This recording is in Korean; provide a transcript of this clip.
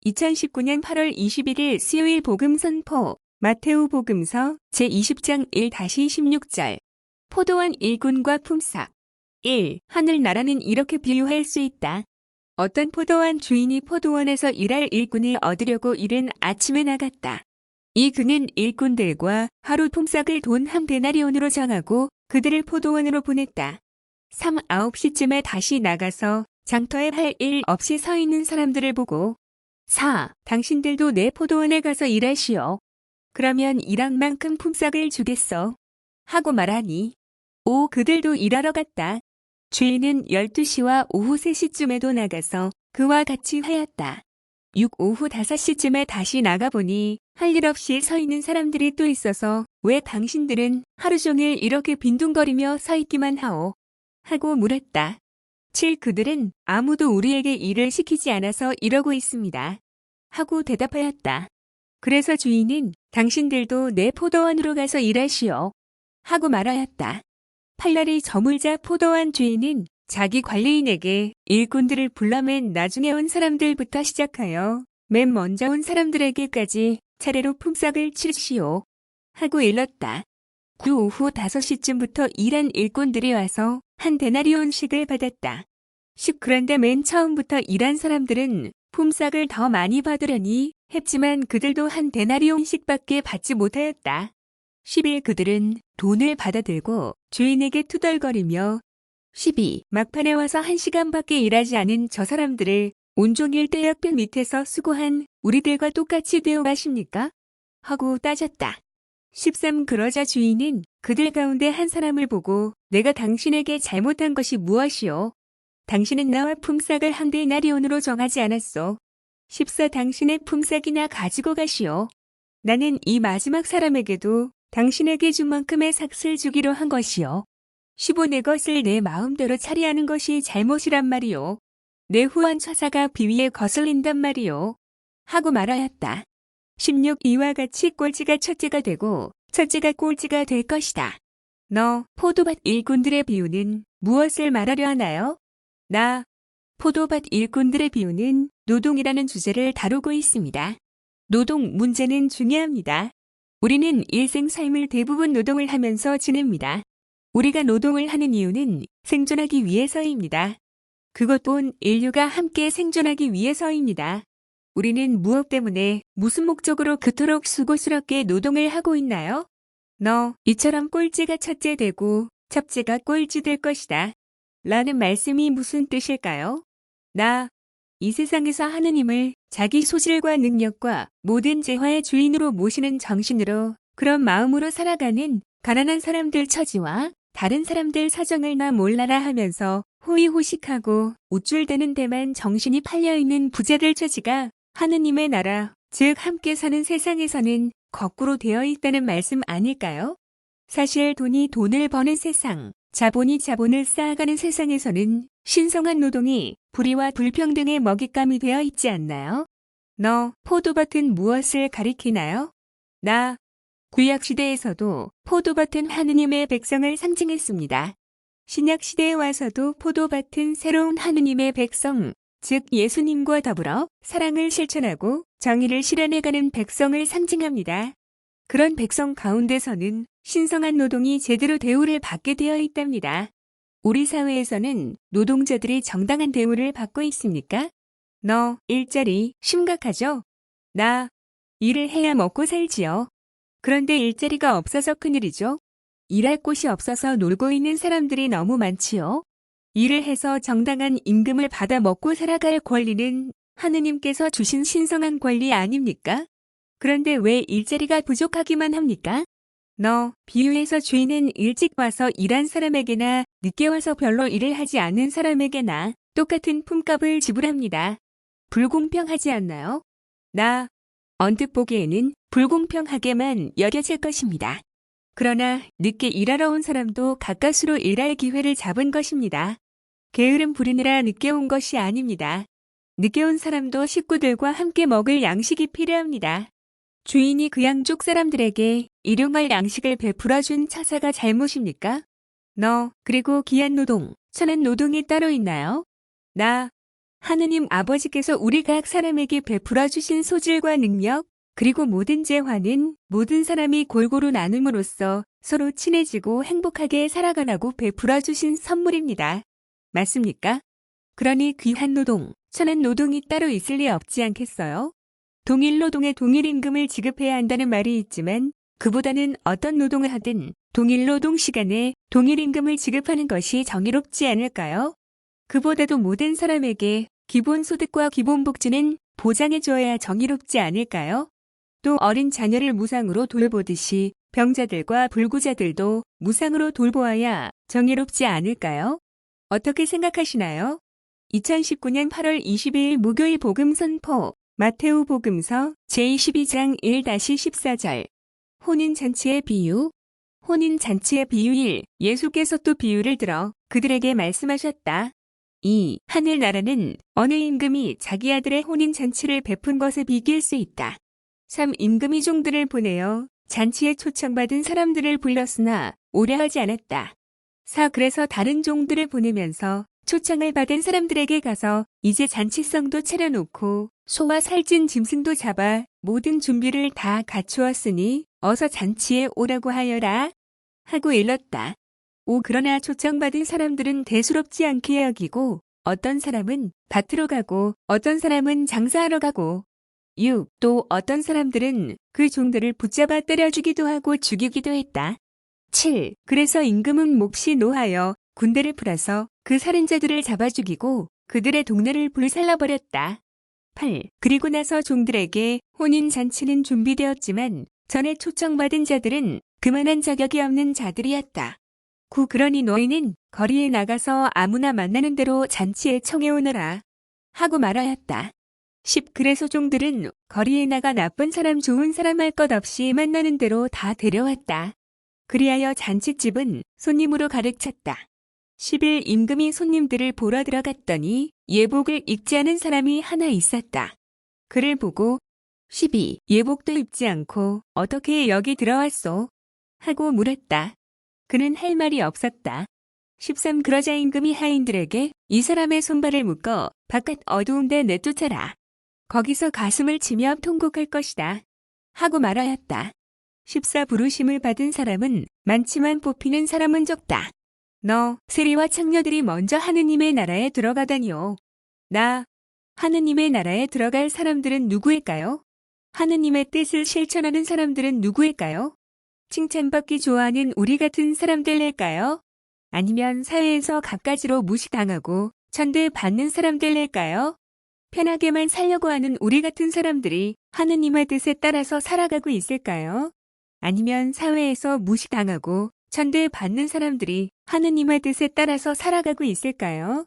2019년 8월 21일 수요일 복음 선포 마테오 복음서 제20장 1-16절 포도원 일꾼과 품삯 1. 하늘나라는 이렇게 비유할 수 있다. 어떤 포도원 주인이 포도원에서 일할 일꾼을 얻으려고 이른 아침에 나갔다. 그는 일꾼들과 하루 품삯을 돈 한 데나리온으로 정하고 그들을 포도원으로 보냈다. 9시쯤에 다시 나가서 장터에 할 일 없이 서 있는 사람들을 보고 4. 당신들도 내 포도원에 가서 일하시오. 그러면 일한 만큼 품삯을 주겠어. 하고 말하니 5. 그들도 일하러 갔다. 주인은 12시와 오후 3시쯤에도 나가서 그와 같이 하였다. 6. 오후 5시쯤에 다시 나가보니 할 일 없이 서 있는 사람들이 또 있어서 왜 당신들은 하루 종일 이렇게 빈둥거리며 서 있기만 하오? 하고 물었다. 7. 그들은 아무도 우리에게 일을 시키지 않아서 이러고 있습니다. 하고 대답하였다. 그래서 주인은 당신들도 내 포도원으로 가서 일하시오. 하고 말하였다. 8날이 저물자 포도원 주인은 자기 관리인에게 일꾼들을 불러 맨 나중에 온 사람들부터 시작하여 맨 먼저 온 사람들에게까지 차례로 품삯을 치시오. 하고 일렀다. 그 오후 5시쯤부터 일한 일꾼들이 와서 한 데나리온씩을 받았다. 10. 그런데 맨 처음부터 일한 사람들은 품삯을 더 많이 받으려니 했지만 그들도 한 데나리온씩밖에 받지 못하였다. 11. 그들은 돈을 받아들고 주인에게 투덜거리며 12. 막판에 와서 1시간밖에 일하지 않은 저 사람들을 온종일 떼약볕 밑에서 수고한 우리들과 똑같이 되어 가십니까? 하고 따졌다. 13. 그러자 주인은 그들 가운데 한 사람을 보고 내가 당신에게 잘못한 것이 무엇이오? 당신은 나와 품삯을 한 데나리온으로 정하지 않았소. 14. 당신의 품삯이나 가지고 가시오. 나는 이 마지막 사람에게도 당신에게 준 만큼의 삭슬 주기로 한 것이오. 15. 내 것을 내 마음대로 차리하는 것이 잘못이란 말이오. 내 후한 처사가 비위에 거슬린단 말이오. 하고 말하였다. 16. 이와 같이 꼴찌가 첫째가 되고 첫째가 꼴찌가 될 것이다. 너 포도밭 일꾼들의 비유는 무엇을 말하려 하나요? 나 포도밭 일꾼들의 비유는 노동이라는 주제를 다루고 있습니다. 노동 문제는 중요합니다. 우리는 일생 삶을 대부분 노동을 하면서 지냅니다. 우리가 노동을 하는 이유는 생존하기 위해서입니다. 그것 온 인류가 함께 생존하기 위해서입니다. 우리는 무엇 때문에 무슨 목적으로 그토록 수고스럽게 노동을 하고 있나요? 너 이처럼 꼴찌가 첫째 되고 첫째가 꼴찌 될 것이다. 라는 말씀이 무슨 뜻일까요? 나 이 세상에서 하느님을 자기 소질과 능력과 모든 재화의 주인으로 모시는 정신으로 그런 마음으로 살아가는 가난한 사람들 처지와 다른 사람들 사정을 나 몰라라 하면서 호의호식하고 우쭐대는 데만 정신이 팔려있는 부자들 처지가 하느님의 나라, 즉 함께 사는 세상에서는 거꾸로 되어 있다는 말씀 아닐까요? 사실 돈이 돈을 버는 세상, 자본이 자본을 쌓아가는 세상에서는 신성한 노동이 불의와 불평등의 먹잇감이 되어 있지 않나요? 너 포도밭은 무엇을 가리키나요? 나 구약시대에서도 포도밭은 하느님의 백성을 상징했습니다. 신약시대에 와서도 포도밭은 새로운 하느님의 백성, 즉 예수님과 더불어 사랑을 실천하고 정의를 실현해가는 백성을 상징합니다. 그런 백성 가운데서는 신성한 노동이 제대로 대우를 받게 되어 있답니다. 우리 사회에서는 노동자들이 정당한 대우를 받고 있습니까? 너 일자리 심각하죠? 나 일을 해야 먹고 살지요. 그런데 일자리가 없어서 큰일이죠. 일할 곳이 없어서 놀고 있는 사람들이 너무 많지요. 일을 해서 정당한 임금을 받아 먹고 살아갈 권리는 하느님께서 주신 신성한 권리 아닙니까? 그런데 왜 일자리가 부족하기만 합니까? 너 비유에서 주인은 일찍 와서 일한 사람에게나 늦게 와서 별로 일을 하지 않은 사람에게나 똑같은 품값을 지불합니다. 불공평하지 않나요? 나 언뜻 보기에는 불공평하게만 여겨질 것입니다. 그러나 늦게 일하러 온 사람도 가까스로 일할 기회를 잡은 것입니다. 게으름 부리느라 늦게 온 것이 아닙니다. 늦게 온 사람도 식구들과 함께 먹을 양식이 필요합니다. 주인이 그 양쪽 사람들에게 일용할 양식을 베풀어준 처사가 잘못입니까? 너 그리고 귀한 노동, 천한 노동이 따로 있나요? 나 하느님 아버지께서 우리 각 사람에게 베풀어 주신 소질과 능력, 그리고 모든 재화는 모든 사람이 골고루 나눔으로써 서로 친해지고 행복하게 살아가라고 베풀어 주신 선물입니다. 맞습니까? 그러니 귀한 노동, 천한 노동이 따로 있을 리 없지 않겠어요? 동일 노동에 동일 임금을 지급해야 한다는 말이 있지만 그보다는 어떤 노동을 하든 동일 노동 시간에 동일 임금을 지급하는 것이 정의롭지 않을까요? 그보다도 모든 사람에게 기본소득과 기본복지는 보장해줘야 정의롭지 않을까요? 또 어린 자녀를 무상으로 돌보듯이 병자들과 불구자들도 무상으로 돌보아야 정의롭지 않을까요? 어떻게 생각하시나요? 2019년 8월 22일 목요일 복음 선포 마테오 복음서 제22장 1-14절 혼인잔치의 비유 혼인잔치의 비유 1 예수께서 또 비유를 들어 그들에게 말씀하셨다. 2. 하늘나라는 어느 임금이 자기 아들의 혼인잔치를 베푼 것에 비길 수 있다. 3. 임금이 종들을 보내어 잔치에 초청받은 사람들을 불렀으나 오려 하지 않았다. 4. 그래서 다른 종들을 보내면서 초청을 받은 사람들에게 가서 이제 잔치성도 차려놓고 소와 살찐 짐승도 잡아 모든 준비를 다 갖추었으니 어서 잔치에 오라고 하여라 하고 일렀다. 5. 그러나 초청받은 사람들은 대수롭지 않게 여기고 어떤 사람은 밭으로 가고 어떤 사람은 장사하러 가고 6. 또 어떤 사람들은 그 종들을 붙잡아 때려주기도 하고 죽이기도 했다. 7. 그래서 임금은 몹시 노하여 군대를 풀어서 그 살인자들을 잡아 죽이고 그들의 동네를 불살라버렸다. 8. 그리고 나서 종들에게 혼인잔치는 준비되었지만 전에 초청받은 자들은 그만한 자격이 없는 자들이었다. 9. 그러니 너희는 거리에 나가서 아무나 만나는 대로 잔치에 청해오너라 하고 말하였다. 10. 그래서 종들은 거리에 나가 나쁜 사람 좋은 사람 할 것 없이 만나는 대로 다 데려왔다. 그리하여 잔치집은 손님으로 가득 찼다. 11. 임금이 손님들을 보러 들어갔더니 예복을 입지 않은 사람이 하나 있었다. 그를 보고 12. 예복도 입지 않고 어떻게 여기 들어왔소? 하고 물었다. 그는 할 말이 없었다. 13. 그러자 임금이 하인들에게 이 사람의 손발을 묶어 바깥 어두운 데 내쫓아라. 거기서 가슴을 치며 통곡할 것이다. 하고 말하였다. 14. 부르심을 받은 사람은 많지만 뽑히는 사람은 적다. 너 세리와 창녀들이 먼저 하느님의 나라에 들어가다니요. 나 하느님의 나라에 들어갈 사람들은 누구일까요? 하느님의 뜻을 실천하는 사람들은 누구일까요? 칭찬받기 좋아하는 우리 같은 사람들일까요? 아니면 사회에서 갖가지로 무시당하고 천대받는 사람들일까요? 편하게만 살려고 하는 우리 같은 사람들이 하느님의 뜻에 따라서 살아가고 있을까요? 아니면 사회에서 무시당하고 천대받는 사람들이 하느님의 뜻에 따라서 살아가고 있을까요?